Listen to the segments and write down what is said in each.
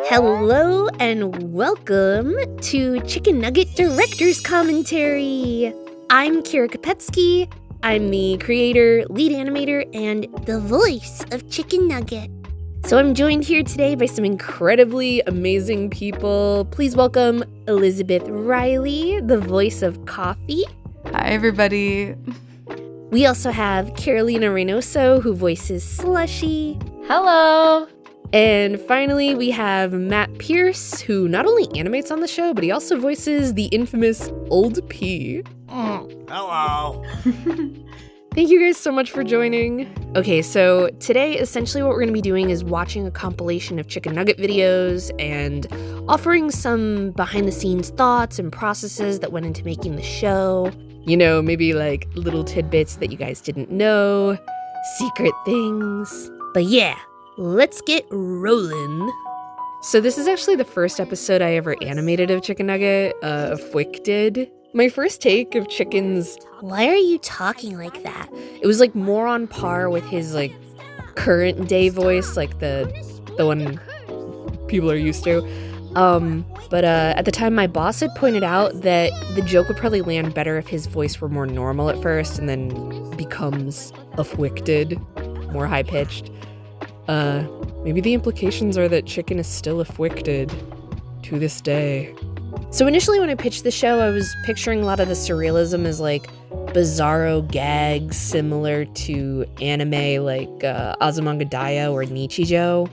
Hello and welcome to Chikn Nugget Director's Commentary. I'm Kyra Kupetsky. I'm the creator, lead animator, and the voice of Chikn Nugget. So I'm joined here today by some incredibly amazing people. Please welcome Elisabeth Riley, the voice of Cofi. Hi, everybody. We also have Carolina Reynoso, who voices Slushi. Hello. And finally, we have Matt Pierce, who not only animates on the show, but he also voices the infamous Old Pea. Hello. Thank you guys so much for joining. Okay, so today, essentially what we're going to be doing is watching a compilation of Chikn Nugget videos and offering some behind-the-scenes thoughts and processes that went into making the show. You know, maybe like little tidbits that you guys didn't know, secret things. But yeah, let's get rolling. So this is actually the first episode I ever animated of Chikn Nugget, Fwick did. My first take of Chicken's, why are you talking like that? It was like more on par with his like current day voice, like the one people are used to. But at the time my boss had pointed out that the joke would probably land better if his voice were more normal at first and then becomes afflicted, more high-pitched. Maybe the implications are that Chikn is still afflicted to this day. So initially when I pitched the show, I was picturing a lot of the surrealism as like bizarro gags similar to anime like Azumanga or Nichijou.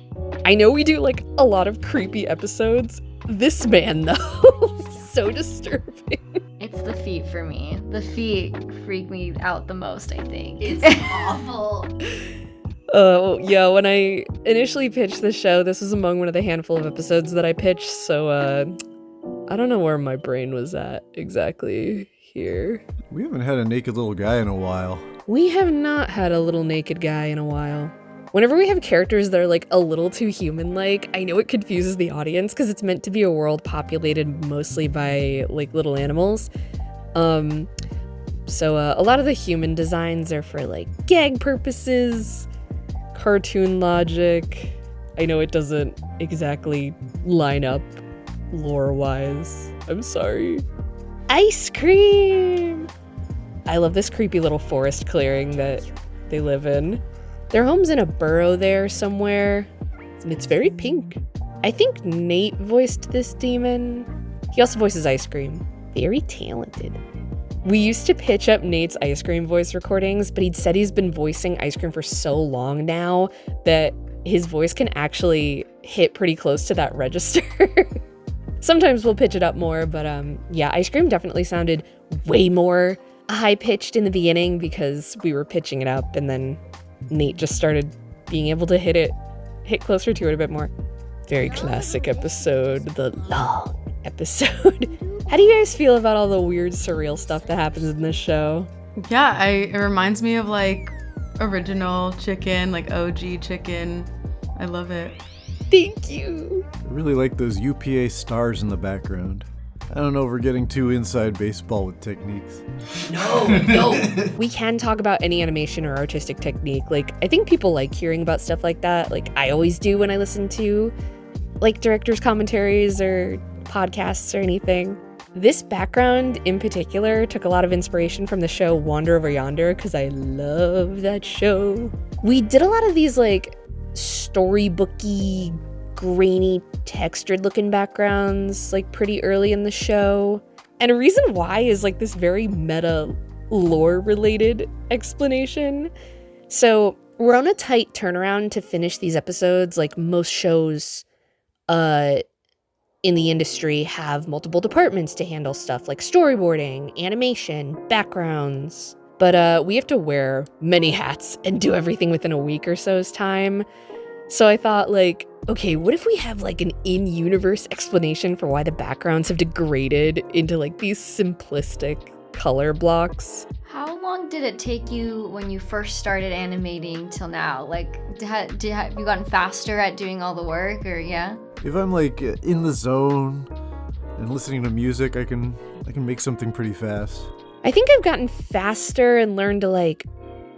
I know we do like a lot of creepy episodes. This man though, so disturbing. It's the feet for me. The feet freak me out the most, I think. It's awful. Yeah, when I initially pitched the show, this was among one of the handful of episodes that I pitched, so I don't know where my brain was at exactly here. We haven't had a naked little guy in a while. We have not had a little naked guy in a while. Whenever we have characters that are like a little too human-like, I know it confuses the audience because it's meant to be a world populated mostly by like little animals. So a lot of the human designs are for like gag purposes, cartoon logic. I know it doesn't exactly line up lore-wise. I'm sorry. Ice cream! I love this creepy little forest clearing that they live in. Their home's in a burrow there somewhere, and it's very pink. I think Nate voiced this demon. He also voices Ice Cream. Very talented. We used to pitch up Nate's Ice Cream voice recordings, but he'd said he's been voicing Ice Cream for so long now that his voice can actually hit pretty close to that register. Sometimes we'll pitch it up more, but yeah, Ice Cream definitely sounded way more high-pitched in the beginning because we were pitching it up, and then Nate just started being able to hit closer to it a bit more. Very classic episode, the long episode. How do you guys feel about all the weird surreal stuff that happens in this show? Yeah, it reminds me of like original Chikn, like OG Chikn. I love it. Thank you. I really like those UPA stars in the background. I don't know if we're getting too inside baseball with techniques. No. We can talk about any animation or artistic technique. Like, I think people like hearing about stuff like that. Like, I always do when I listen to, like, director's commentaries or podcasts or anything. This background, in particular, took a lot of inspiration from the show Wander Over Yonder, because I love that show. We did a lot of these, like, storybooky, grainy, textured-looking backgrounds, like, pretty early in the show. And a reason why is, like, this very meta lore-related explanation. So, we're on a tight turnaround to finish these episodes. Like, most shows in the industry have multiple departments to handle stuff like storyboarding, animation, backgrounds. But we have to wear many hats and do everything within a week or so's time. So I thought, like, okay, what if we have like an in-universe explanation for why the backgrounds have degraded into like these simplistic color blocks? How long did it take you when you first started animating till now? Like, have you gotten faster at doing all the work, or yeah? If I'm like in the zone and listening to music, I can make something pretty fast. I think I've gotten faster and learned to like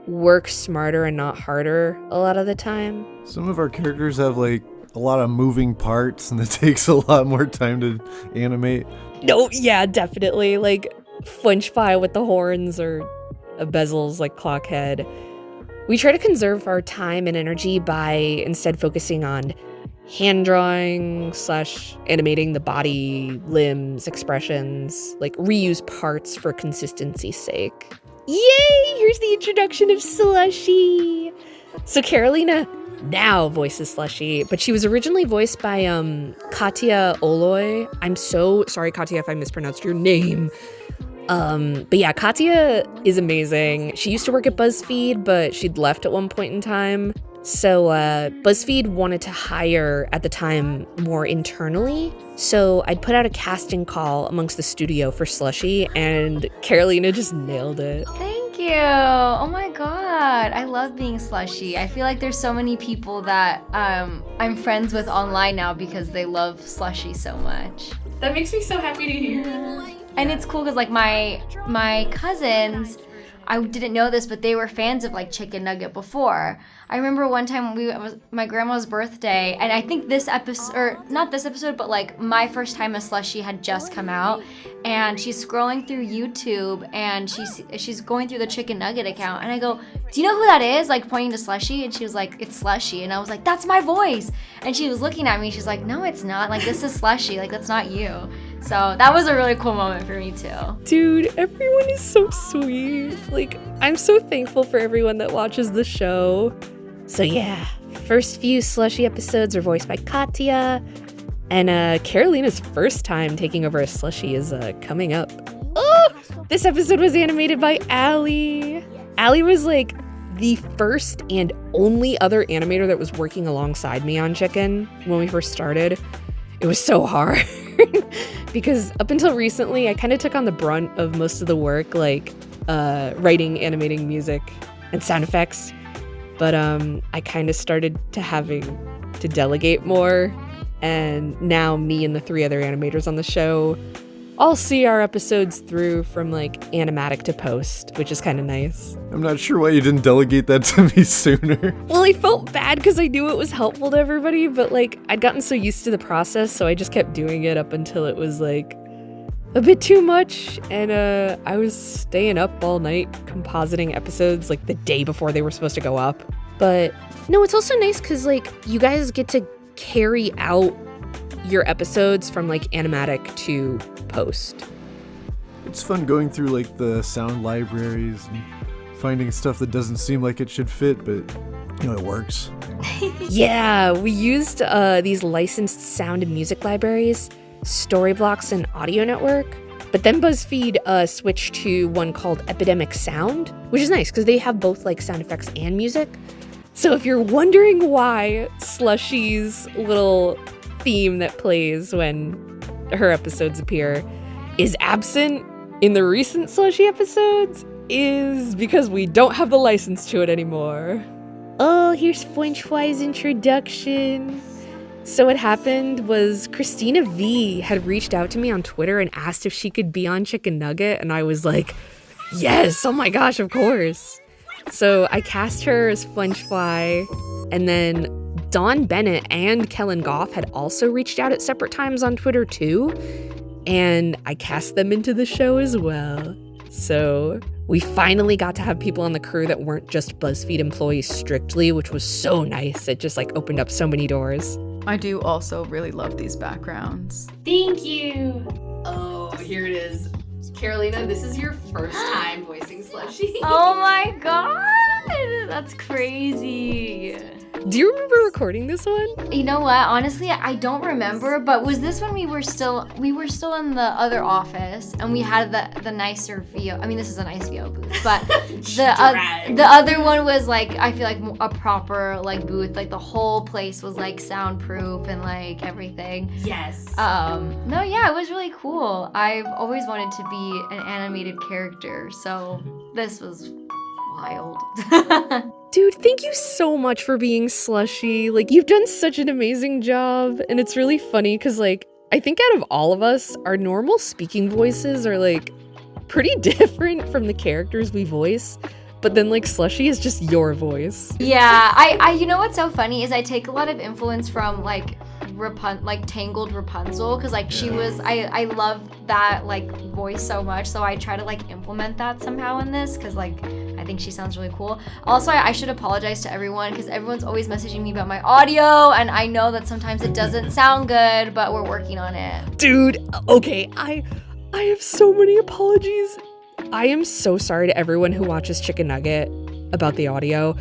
work smarter and not harder a lot of the time. Some of our characters have like a lot of moving parts and it takes a lot more time to animate. No, yeah, definitely. Like Fwench Fwy with the horns or a Bezel's like clock head. We try to conserve our time and energy by instead focusing on hand drawing / animating the body, limbs, expressions, like reuse parts for consistency's sake. Yay! Here's the introduction of Slushi. So Carolina now voices Slushi, but she was originally voiced by Katya Oloy. I'm so sorry, Katya, if I mispronounced your name. But yeah, Katya is amazing. She used to work at BuzzFeed, but she'd left at one point in time. So BuzzFeed wanted to hire at the time more internally. So I'd put out a casting call amongst the studio for Slushi, and Carolina just nailed it. Thank you. Oh my god. I love being Slushi. I feel like there's so many people that I'm friends with online now because they love Slushi so much. That makes me so happy to hear. And it's cool because like my cousins, I didn't know this, but they were fans of like Chikn Nugget before. I remember one time it was my grandma's birthday, and I think this episode, or not this episode, but like my first time as Slushi had just come out, and she's scrolling through YouTube, and she's going through the Chikn Nugget account, and I go, "Do you know who that is?" Like pointing to Slushi, and she was like, "It's Slushi," and I was like, "That's my voice," and she was looking at me, she's like, "No, it's not. Like this is Slushi. Like that's not you." So that was a really cool moment for me too. Dude, everyone is so sweet. Like, I'm so thankful for everyone that watches the show. So yeah, first few Slushi episodes are voiced by Katya, and Carolina's first time taking over as Slushi is coming up. Oh, this episode was animated by Allie. Allie was like the first and only other animator that was working alongside me on Chikn when we first started. It was so hard because up until recently, I kind of took on the brunt of most of the work, like writing, animating music, and sound effects. But I kind of started to having to delegate more, and now me and the 3 other animators on the show all see our episodes through from like animatic to post, which is kind of nice. I'm not sure why you didn't delegate that to me sooner. Well, I felt bad because I knew it was helpful to everybody, but like I'd gotten so used to the process, so I just kept doing it up until it was like a bit too much, and I was staying up all night compositing episodes like the day before they were supposed to go up. But no, it's also nice because like you guys get to carry out your episodes from like animatic to post. It's fun going through like the sound libraries and finding stuff that doesn't seem like it should fit, but you know, it works. Yeah, we used these licensed sound and music libraries, Storyblocks and Audio Network, but then BuzzFeed switched to one called Epidemic Sound, which is nice because they have both like sound effects and music. So if you're wondering why Slushy's little theme that plays when her episodes appear is absent in the recent Slushi episodes, is because we don't have the license to it anymore. Oh, here's Fwench Fwy's introduction. So what happened was Christina V had reached out to me on Twitter and asked if she could be on Chikn Nugget, and I was like, yes, oh my gosh, of course. So I cast her as Fwench Fwy, and then Dawn Bennett and Kellen Goff had also reached out at separate times on Twitter too, and I cast them into the show as well. So we finally got to have people on the crew that weren't just BuzzFeed employees strictly, which was so nice. It just like opened up so many doors. I do also really love these backgrounds. Thank you. Oh, here it is. Carolina, this is your first time voicing Slushi. Oh my god! That's crazy. Do you remember recording this one? You know what? Honestly, I don't remember, but was this when we were still in the other office and we had the nicer VO? I mean, this is a nice VO booth, but the other one was like, I feel like a proper like booth. Like the whole place was like soundproof and like everything. Yes. No, yeah, it was really cool. I've always wanted to be an animated character, so this was wild. Dude, thank you so much for being Slushi. Like, you've done such an amazing job, and it's really funny because, like, I think out of all of us, our normal speaking voices are, like, pretty different from the characters we voice. but then like Slushi is just your voice. Yeah, I you know what's so funny is I take a lot of influence from like Tangled Rapunzel, because like she was, I love that like voice so much, so I try to like implement that somehow in this, because like I think she sounds really cool. Also, I should apologize to everyone, because everyone's always messaging me about my audio, and I know that sometimes it doesn't sound good, but we're working on it. Dude, okay, I have so many apologies. I am so sorry to everyone who watches Chikn Nugget about the audio.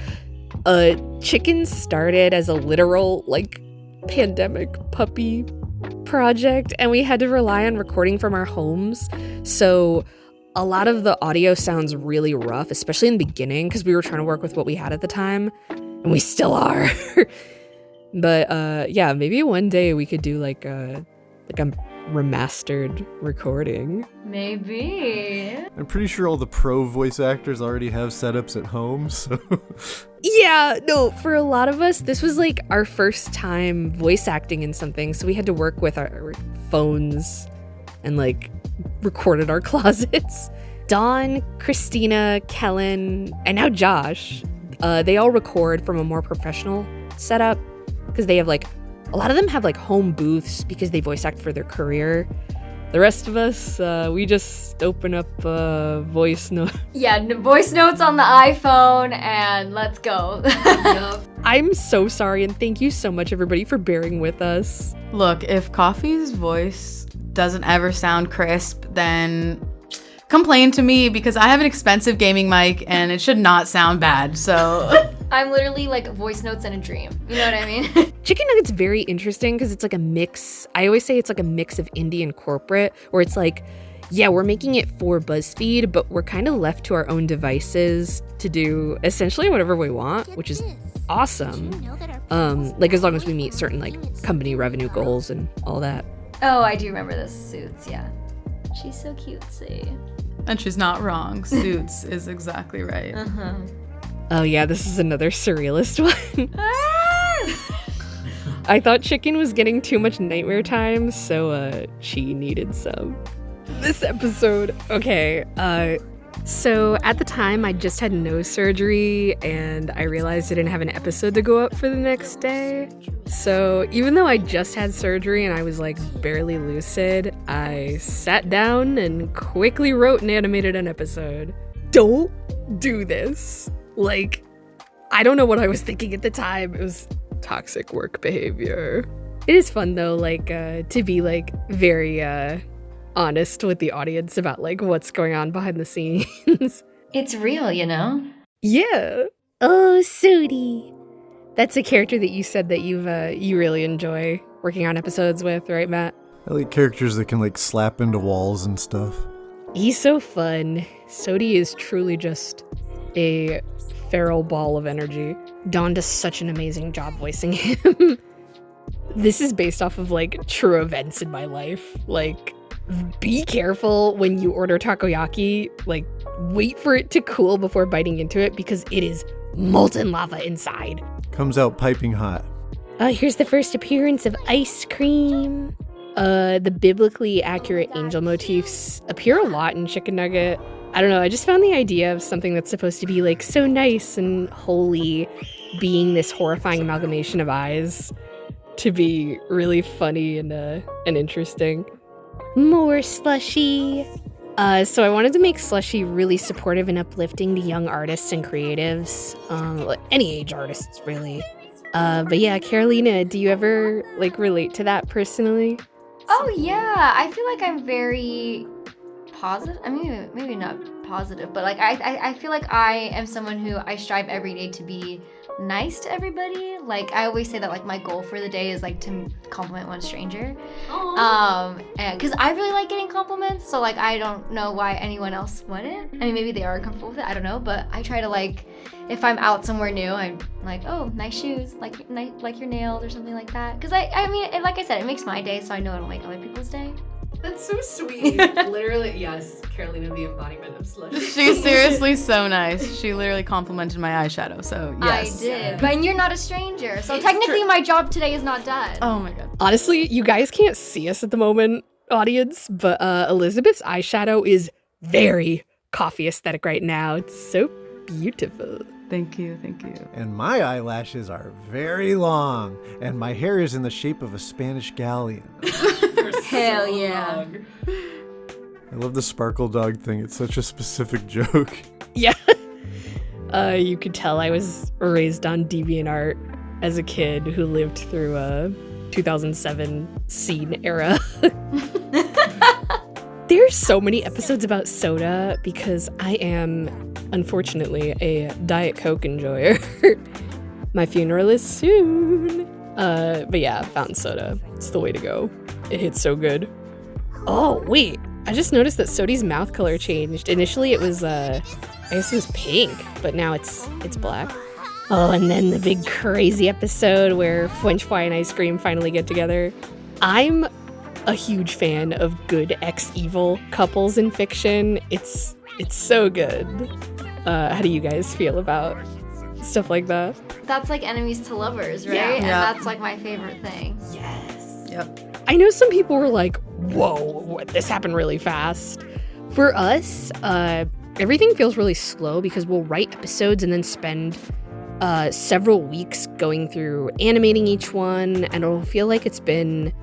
Chikn started as a literal like pandemic puppy project, and we had to rely on recording from our homes, so a lot of the audio sounds really rough, especially in the beginning, because we were trying to work with what we had at the time, and we still are. But yeah, maybe one day we could do like a remastered recording. Maybe. I'm pretty sure all the pro voice actors already have setups at home, so... Yeah, no, for a lot of us, this was like our first time voice acting in something, so we had to work with our phones and like recorded our closets. Dawn, Christina, Kellen, and now Josh, they all record from a more professional setup, because they have like, a lot of them have like home booths because they voice act for their career. The rest of us, we just open up voice note. Yeah, voice notes on the iPhone, and let's go. Yup. I'm so sorry, and thank you so much, everybody, for bearing with us. Look, if Cofi's voice doesn't ever sound crisp, then complain to me, because I have an expensive gaming mic and it should not sound bad, so... I'm literally like voice notes in a dream. You know what I mean? Chikn Nugget's very interesting because it's like a mix. I always say it's like a mix of indie and corporate, where it's like, yeah, we're making it for BuzzFeed, but we're kind of left to our own devices to do essentially whatever we want, which is awesome. Like as long as we meet certain like company revenue goals and all that. Oh, I do remember this. Suits, yeah. She's so cutesy. And she's not wrong. Suits is exactly right. Uh-huh. Oh yeah, this is another surrealist one. I thought Chikn was getting too much nightmare time, so Chee needed some. This episode, okay, so at the time I just had nose surgery, and I realized I didn't have an episode to go up for the next day. So even though I just had surgery and I was like barely lucid, I sat down and quickly wrote and animated an episode. Don't do this. Like, I don't know what I was thinking at the time. It was toxic work behavior. It is fun though, like, to be like very honest with the audience about like what's going on behind the scenes. It's real, you know? Yeah. Oh, Sody. That's a character that you said that you really enjoy working on episodes with, right, Matt? I like characters that can like slap into walls and stuff. He's so fun. Sody is truly just a feral ball of energy. Dawn does such an amazing job voicing him. This is based off of like true events in my life. Like, be careful when you order takoyaki. Like, wait for it to cool before biting into it, because it is molten lava inside. Comes out piping hot. Here's the first appearance of ice cream. The biblically accurate angel motifs appear a lot in Chikn Nugget. I don't know, I just found the idea of something that's supposed to be like so nice and holy being this horrifying amalgamation of eyes to be really funny and interesting. More Slushi. So I wanted to make Slushi really supportive and uplifting to young artists and creatives. Any age artists, really. But yeah, Carolina, do you ever like relate to that personally? Oh yeah, I feel like I'm very positive. I mean, maybe not positive, but like I feel like I am someone who I strive every day to be nice to everybody. Like I always say that like my goal for the day is like to compliment one stranger. And because I really like getting compliments, so like I don't know why anyone else wouldn't. I mean, maybe they are comfortable with it, I don't know, but I try to like, if I'm out somewhere new, I'm like, oh, nice shoes, like your nails or something like that. Because I mean, like I said, it makes my day, so I know it'll make other people's day. That's so sweet. Literally, yes, Carolina, the embodiment of Slushi. She's seriously so nice. She literally complimented my eyeshadow, so yes. I did. But you're not a stranger, so technically my job today is not done. Oh my god. Honestly, you guys can't see us at the moment, audience, but Elisabeth's eyeshadow is very Cofi aesthetic right now. It's so beautiful. Thank you. And my eyelashes are very long, and my hair is in the shape of a Spanish galleon. Hell yeah. I love the Sparkledog thing. It's such a specific joke. Yeah. You could tell I was raised on DeviantArt as a kid who lived through a 2007 scene era. There's so many episodes about soda because I am, unfortunately, a Diet Coke enjoyer. My funeral is soon. But yeah, fountain soda. It's the way to go. It hits so good. Oh, wait. I just noticed that Sody's mouth color changed. Initially it was, I guess it was pink, but now it's black. Oh, and then the big crazy episode where Fwench Fwy and Iscream finally get together. I'm a huge fan of good ex-evil couples in fiction. It's so good. How do you guys feel about stuff like that? That's like enemies to lovers, right? Yeah. And Yeah. that's like my favorite thing. Yes. Yep. I know some people were like, whoa, this happened really fast. For us, everything feels really slow because we'll write episodes and then spend several weeks going through animating each one, and it'll feel like it's been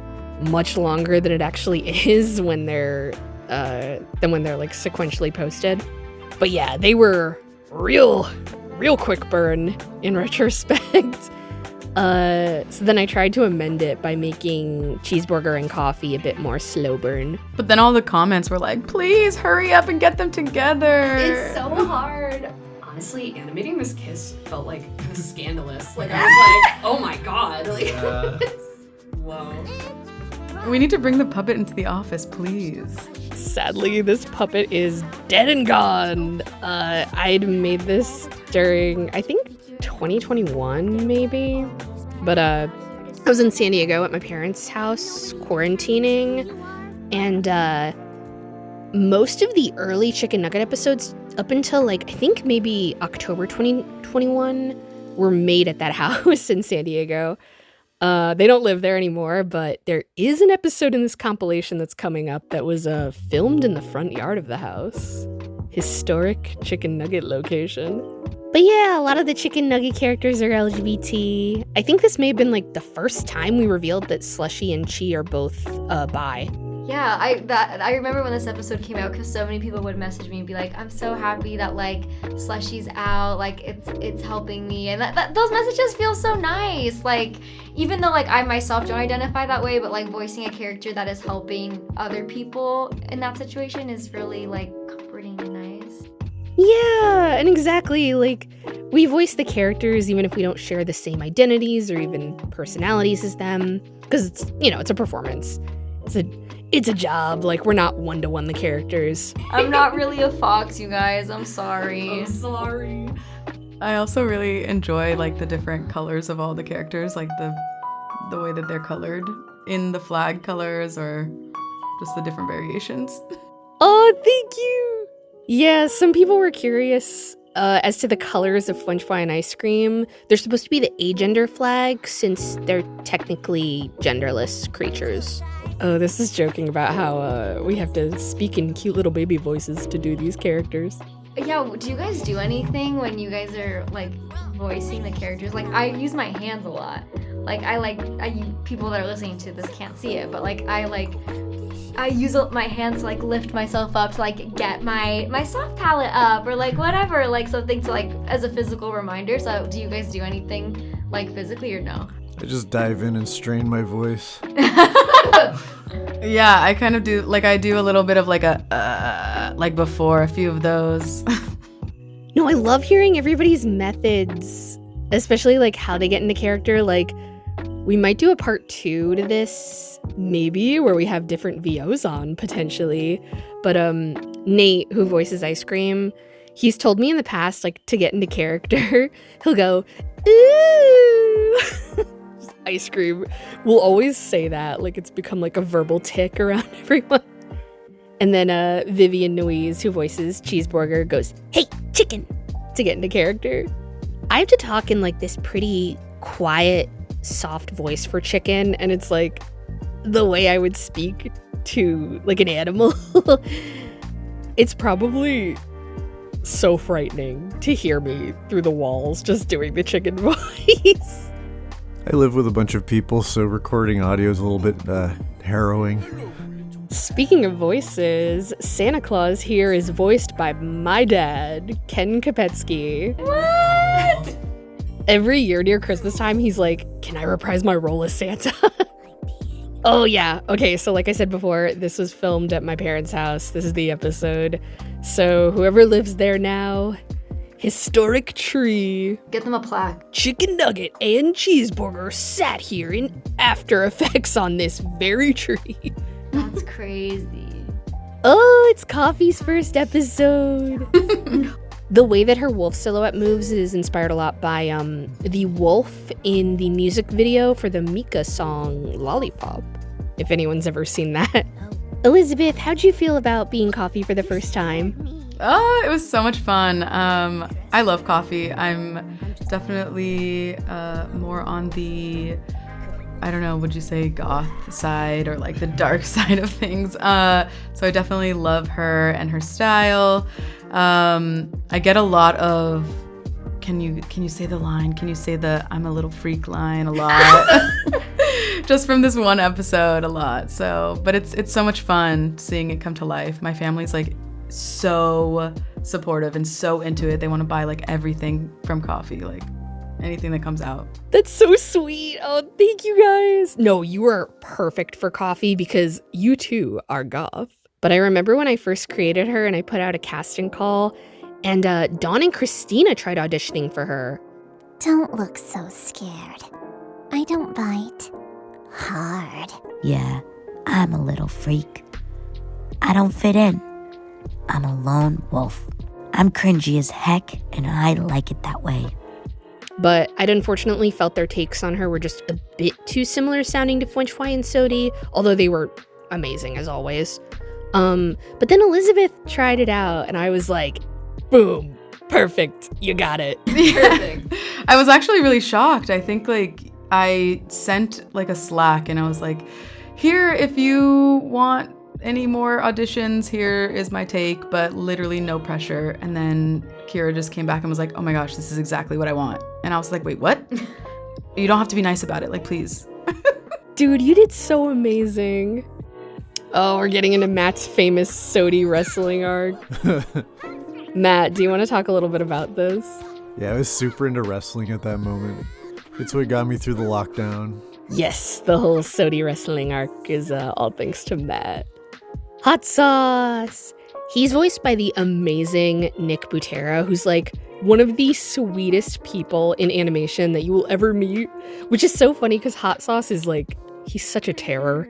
much longer than it actually is when they're like sequentially posted. But yeah, they were real quick burn in retrospect. So then I tried to amend it by making Cheeseburger and Cofi a bit more slow burn. But then all the comments were like, please hurry up and get them together. It's so hard. Honestly, animating this kiss felt like scandalous. Like I was like, oh my god. Like, whoa. We need to bring the puppet into the office, please. Sadly, this puppet is dead and gone. I'd made this during, I think, 2021 maybe. But I was in San Diego at my parents' house quarantining, and most of the early Chikn Nugget episodes up until like I think maybe October 2021 were made at that house in San Diego. They don't live there anymore, but there is an episode in this compilation that's coming up that was filmed in the front yard of the house. Historic Chikn Nugget location. But yeah, a lot of the Chikn Nugget characters are LGBT. I think this may have been like the first time we revealed that Slushi and Chee are both bi. Yeah, I remember when this episode came out because so many people would message me and be like, I'm so happy that like Slushy's out, like it's helping me, and those messages feel so nice. Like even though like I myself don't identify that way, but like voicing a character that is helping other people in that situation is really like comforting and nice. Yeah, and exactly, like we voice the characters even if we don't share the same identities or even personalities as them, because it's, you know, it's a performance. It's a job. Like, we're not one-to-one the characters. I'm not really a fox, you guys. I'm sorry. I'm sorry. I also really enjoy like the different colors of all the characters, like the way that they're colored in the flag colors or just the different variations. Oh, thank you. Yeah, some people were curious as to the colors of Fwench Fwy and Iscream. They're supposed to be the agender flag since they're technically genderless creatures. Oh, this is joking about how we have to speak in cute little baby voices to do these characters. Yeah, do you guys do anything when you guys are like voicing the characters? Like I use my hands a lot. Like people that are listening to this can't see it, but like I use my hands to like lift myself up to like get my soft palette up or like whatever, like something to like as a physical reminder. So do you guys do anything like physically or no? I just dive in and strain my voice. Yeah, I kind of do, like I do a little bit of like like before a few of those. No, I love hearing everybody's methods, especially like how they get into character. Like, we might do a part 2 to this, maybe, where we have different VOs on, potentially. But Nate, who voices Iscream, he's told me in the past, like, to get into character, he'll go, ooh. Iscream will always say that, like it's become like a verbal tick around everyone. And then Vivian Nuiz, who voices Cheeseburger, goes, hey, chicken, to get into character. I have to talk in like this pretty quiet, soft voice for Chicken, and it's like the way I would speak to like an animal. It's probably so frightening to hear me through the walls just doing the chicken voice. I live with a bunch of people, so recording audio is a little bit harrowing. Speaking of voices, Santa Claus here is voiced by my dad, Chikn Kupetsky. What? Every year near Christmas time, he's like, can I reprise my role as Santa? Oh yeah, okay, so like I said before, this was filmed at my parents' house. This is the episode. So whoever lives there now, historic tree, Get them a plaque. chicken nugget and cheeseburger sat here in After Effects on this very tree. That's crazy. Oh, it's Cofi's first episode. The way that her wolf silhouette moves is inspired a lot by the wolf in the music video for the Mika song Lollipop, if anyone's ever seen that. Elisabeth, how'd you feel about being Cofi for the first time? Oh, it was so much fun. I love Cofi. I'm definitely more on the, I don't know, would you say goth side or like the dark side of things? So I definitely love her and her style. I get a lot of, can you say the line? Can you say the I'm a little freak line a lot? Just from this one episode a lot. So, but it's so much fun seeing it come to life. My family's like so supportive and so into it. They want to buy like everything from Cofi, like anything that comes out. That's so sweet. Oh, thank you guys. No, you are perfect for Cofi because you too are goth. But I remember when I first created her and I put out a casting call and Dawn and Christina tried auditioning for her. Don't look so scared. I don't bite. Hard. Yeah, I'm a little freak. I don't fit in. I'm a lone wolf. I'm cringy as heck, and I like it that way. But I'd unfortunately felt their takes on her were just a bit too similar sounding to Fwench Fwy and Sody, although they were amazing as always. But then Elisabeth tried it out and I was like, boom, perfect, you got it. Perfect. I was actually really shocked. I think like I sent like a Slack and I was like, here, if you want any more auditions, here is my take, but literally no pressure. And then Kyra just came back and was like, oh my gosh, this is exactly what I want. And I was like, wait, what? You don't have to be nice about it, like, please. Dude, you did so amazing. Oh, we're getting into Matt's famous Sody wrestling arc. Matt, do you want to talk a little bit about this? Yeah, I was super into wrestling at that moment. It's what got me through the lockdown. Yes, the whole Sody wrestling arc is all thanks to Matt. Hot Sauce! He's voiced by the amazing Nick Butera, who's like one of the sweetest people in animation that you will ever meet, which is so funny because Hot Sauce is like, he's such a terror.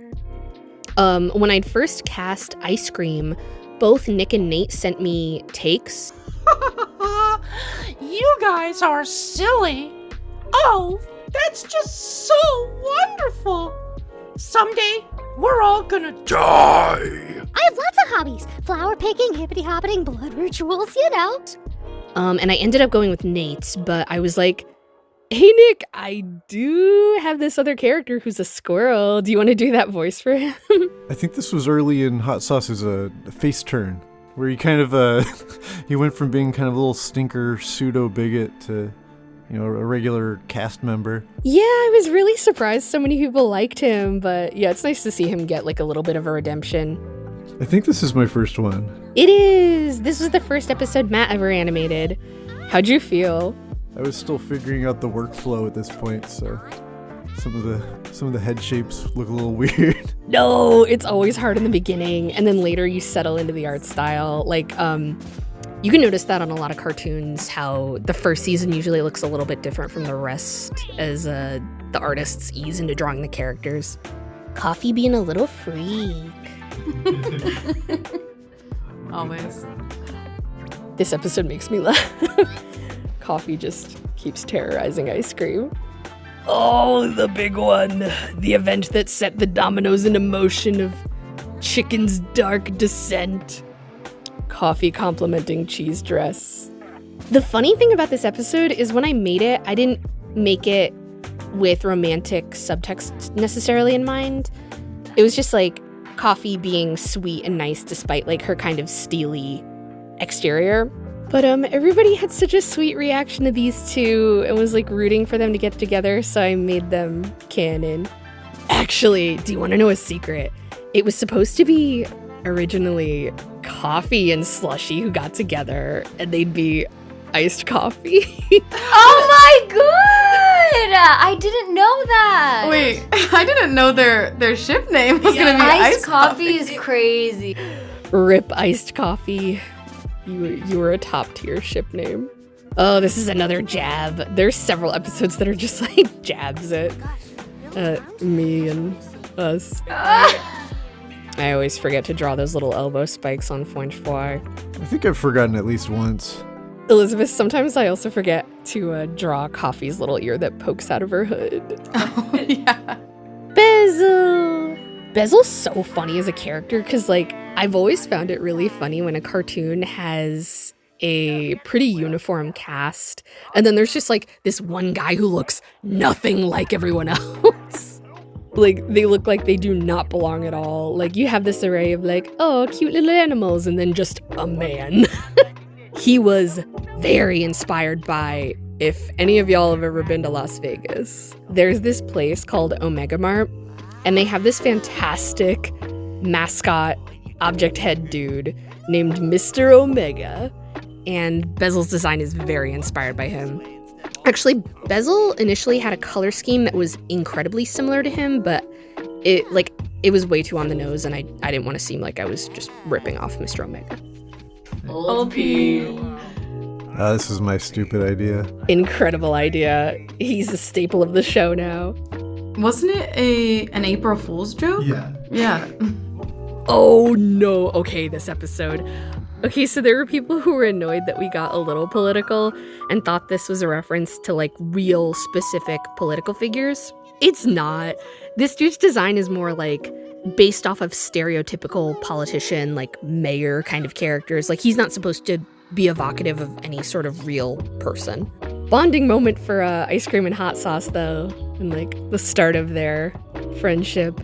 When I'd first cast Iscream, both Nick and Nate sent me takes. You guys are silly. Oh, that's just so wonderful. Someday, we're all gonna die. I have lots of hobbies. Flower picking, hippity-hoppiting, blood rituals, you know. And I ended up going with Nate's, but I was like, hey Nick, I do have this other character who's a squirrel. Do you want to do that voice for him? I think this was early in Hot Sauce's face turn, where he kind of, he went from being kind of a little stinker pseudo-bigot to, you know, a regular cast member. Yeah, I was really surprised so many people liked him, but yeah, it's nice to see him get like a little bit of a redemption. I think this is my first one. It is! This was the first episode Matt ever animated. How'd you feel? I was still figuring out the workflow at this point, so some of the head shapes look a little weird. No, it's always hard in the beginning, and then later you settle into the art style. Like, you can notice that on a lot of cartoons, how the first season usually looks a little bit different from the rest as the artists ease into drawing the characters. Cofi being a little freak. Always. This episode makes me laugh. Cofi just keeps terrorizing Iscream. Oh, the big one. The event that set the dominoes into motion of Chicken's dark descent. Cofi complimenting Chee's dress. The funny thing about this episode is when I made it, I didn't make it with romantic subtext necessarily in mind. It was just like Cofi being sweet and nice despite like her kind of steely exterior. But everybody had such a sweet reaction to these two and was like rooting for them to get together, so I made them canon. Actually, do you want to know a secret? It was supposed to be originally Cofi and Slushi who got together, and they'd be iced coffee. Oh my god! I didn't know that. Wait, I didn't know their ship name was gonna be Iced coffee is crazy. Rip iced coffee. You were a top tier ship name. Oh, this is another jab. There's several episodes that are just like jabs at me and us. I always forget to draw those little elbow spikes on Fwench Fwy. I think I've forgotten at least once. Elizabeth, sometimes I also forget to draw Coffee's little ear that pokes out of her hood. Oh, yeah. Bezel! Bezel's so funny as a character because, like, I've always found it really funny when a cartoon has a pretty uniform cast, and then there's just, like, this one guy who looks nothing like everyone else. Like, they look like they do not belong at all. Like, you have this array of, like, oh, cute little animals, and then just a man. He was very inspired by, if any of y'all have ever been to Las Vegas, there's this place called Omega Mart, and they have this fantastic mascot object head dude named Mr. Omega, and Bezel's design is very inspired by him. Actually, Bezel initially had a color scheme that was incredibly similar to him, but it was way too on the nose, and I didn't want to seem like I was just ripping off Mr. Omega. Old Pea. This is my stupid idea. Incredible idea. He's a staple of the show now. Wasn't it an April Fool's joke? Yeah. Oh no. Okay, this episode. Okay, so there were people who were annoyed that we got a little political and thought this was a reference to like real specific political figures. It's not. This dude's design is more like based off of stereotypical politician, like mayor kind of characters. Like, he's not supposed to be evocative of any sort of real person. Bonding moment for Iscream and Hot Sauce, though, and like the start of their friendship.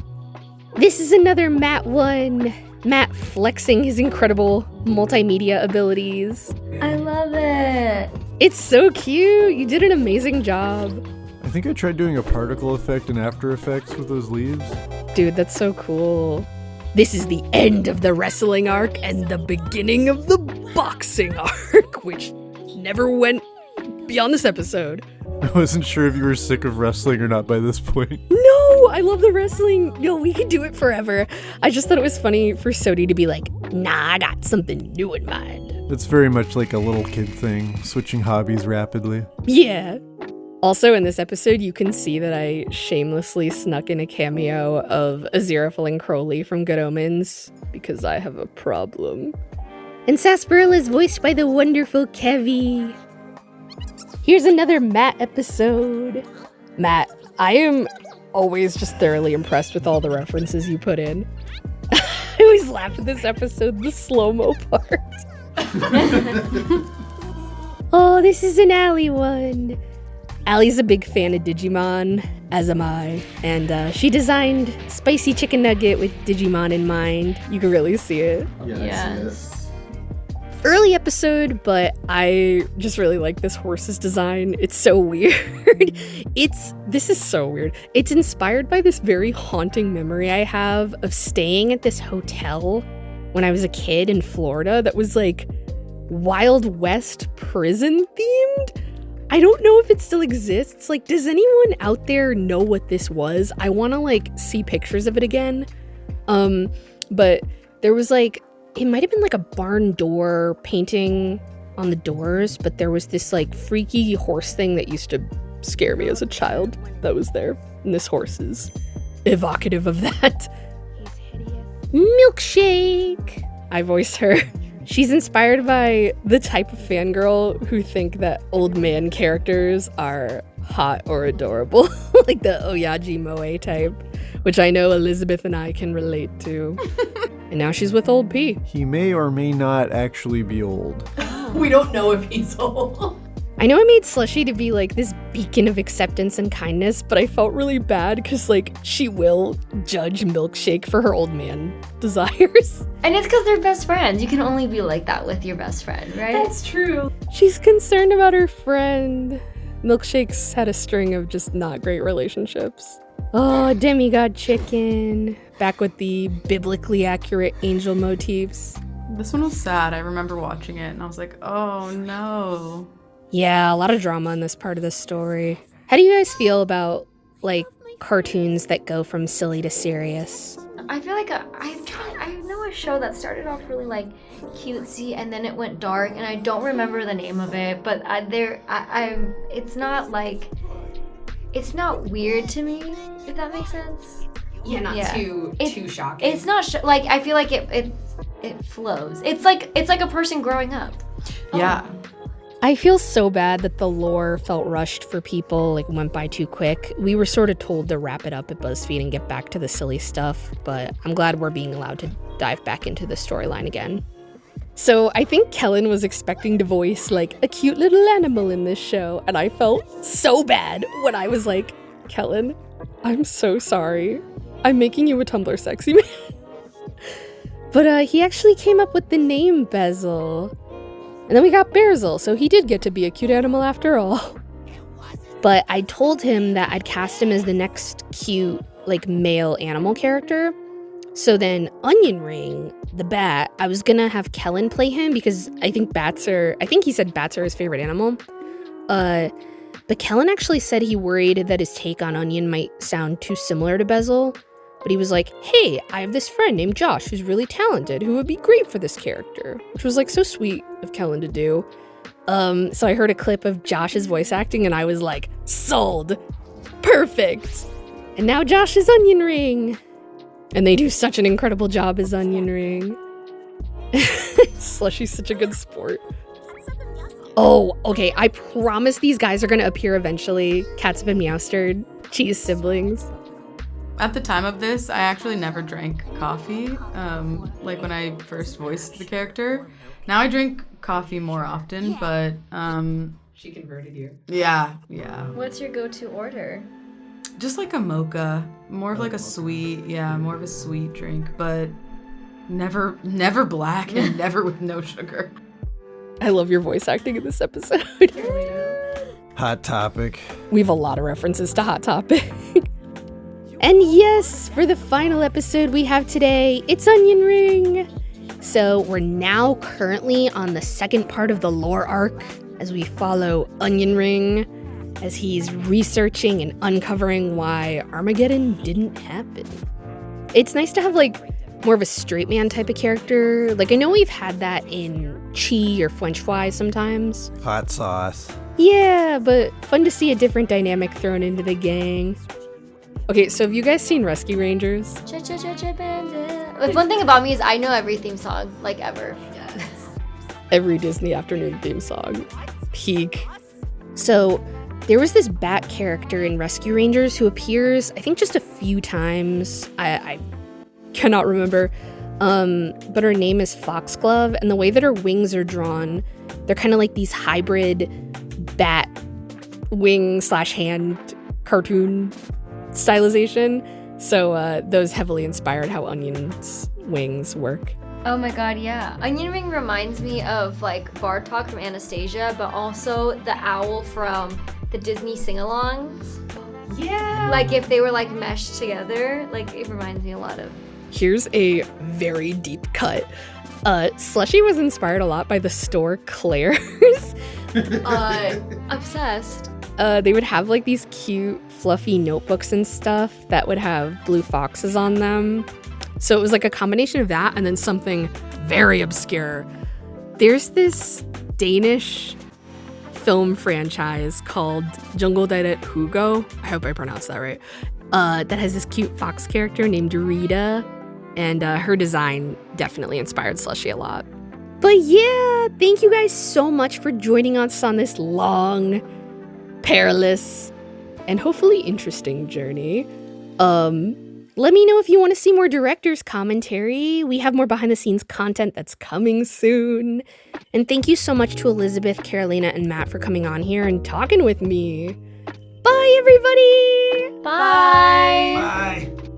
This is another Matt one. Matt flexing his incredible multimedia abilities. I love it. It's so cute. You did an amazing job. I think I tried doing a particle effect in After Effects with those leaves. Dude, that's so cool. This is the end of the wrestling arc and the beginning of the boxing arc, which never went beyond this episode. I wasn't sure if you were sick of wrestling or not by this point. No, I love the wrestling. No, we could do it forever. I just thought it was funny for Sody to be like, nah, I got something new in mind. It's very much like a little kid thing, switching hobbies rapidly. Yeah. Also, in this episode, you can see that I shamelessly snuck in a cameo of Aziraphale and Crowley from Good Omens, because I have a problem. And Sarsaparilla is voiced by the wonderful Kevi. Here's another Matt episode. Matt, I am always just thoroughly impressed with all the references you put in. I always laugh at this episode, the slow-mo part. Oh, this is an Allie one. Allie's a big fan of Digimon, as am I, and she designed Spicy Chicken Nugget with Digimon in mind. You can really see it. Yes. Early episode, but I just really like this horse's design. It's so weird. This is so weird. It's inspired by this very haunting memory I have of staying at this hotel when I was a kid in Florida that was like Wild West prison themed. I don't know if it still exists. Like, does anyone out there know what this was? I want to, like, see pictures of it again. But there was, like, it might have been, like, a barn door painting on the doors, but there was this, like, freaky horse thing that used to scare me as a child that was there. And this horse is evocative of that. Milkshek! I voiced her. She's inspired by the type of fangirl who think that old man characters are hot or adorable, like the Oyaji Moe type, which I know Elisabeth and I can relate to. And now she's with Old Pea. He may or may not actually be old. We don't know if he's old. I know I made Slushi to be like this beacon of acceptance and kindness, but I felt really bad because like she will judge Milkshek for her old man desires. And it's because they're best friends. You can only be like that with your best friend, right? That's true. She's concerned about her friend. Milkshake's had a string of just not great relationships. Oh, Demigod chicken. Back with the biblically accurate angel motifs. This one was sad. I remember watching it and I was like, oh no. Yeah, a lot of drama in this part of the story. How do you guys feel about, like, cartoons that go from silly to serious? I feel like I know a show that started off really like cutesy and then it went dark, and I don't remember the name of it, but it's not like, it's not weird to me, if that makes sense. Yeah, not too shocking. It's not like, I feel like it flows. It's like a person growing up. Yeah. I feel so bad that the lore felt rushed for people, like went by too quick. We were sort of told to wrap it up at BuzzFeed and get back to the silly stuff, but I'm glad we're being allowed to dive back into the storyline again. So I think Kellen was expecting to voice like a cute little animal in this show, and I felt so bad when I was like, Kellen, I'm so sorry. I'm making you a Tumblr sexy man. But he actually came up with the name Bezel. And then we got Bearzel, so he did get to be a cute animal after all. But I told him that I'd cast him as the next cute, like, male animal character. So then Onyn Ring, the bat, I was gonna have Kellen play him because I think he said bats are his favorite animal. But Kellen actually said he worried that his take on Onyn might sound too similar to Bezel. But he was like, hey, I have this friend named Josh who's really talented who would be great for this character, which was like so sweet of Kellen to do. So I heard a clip of Josh's voice acting and I was like, sold, perfect. And now Josh is Onyn Ring. And they do such an incredible job as Onyn Ring. Slushy's such a good sport. Oh, okay, I promise these guys are gonna appear eventually. Catsup and Meowster, Chee's siblings. At the time of this, I actually never drank coffee, like when I first voiced the character. Now I drink coffee more often, but She converted you. yeah. What's your go-to order? Just like a mocha, more of like a sweet, more of a sweet drink, but never black and never with no sugar. I love your voice acting in this episode. Hot Topic. We have a lot of references to Hot Topic. And yes, for the final episode we have today, it's Onyn Ring. So we're now currently on the second part of the lore arc as we follow Onyn Ring as he's researching and uncovering why Armageddon didn't happen. It's nice to have like more of a straight man type of character. Like I know we've had that in Chee or Fwench Fwy sometimes. Hot sauce. Yeah, but fun to see a different dynamic thrown into the gang. Okay, so have you guys seen Rescue Rangers? Like, one thing about me is I know every theme song, like, ever. Every Disney afternoon theme song. Peak. So there was this bat character in Rescue Rangers who appears, I think, just a few times. I cannot remember. But her name is Foxglove, and the way that her wings are drawn, they're kind of like these hybrid bat wing/hand cartoon stylization. So those heavily inspired how Onion's wings work. Oh my god, yeah. Onyn Ring reminds me of like Bartok from Anastasia, but also the owl from the Disney sing-alongs. Yeah. Like if they were like meshed together, like it reminds me a lot of. Here's a very deep cut. Slushi was inspired a lot by the store Claire's. Obsessed. They would have like these cute fluffy notebooks and stuff that would have blue foxes on them. So it was like a combination of that and then something very obscure. There's this Danish film franchise called Jungeldejret Hugo. I hope I pronounced that right. That has this cute fox character named Rita, and her design definitely inspired Slushi a lot. But yeah, thank you guys so much for joining us on this long, perilous, and hopefully interesting journey. Let me know if you want to see more director's commentary. We have more behind the scenes content that's coming soon. And thank you so much to Elisabeth, Carolina, and Matt for coming on here and talking with me. Bye, everybody! Bye. Bye.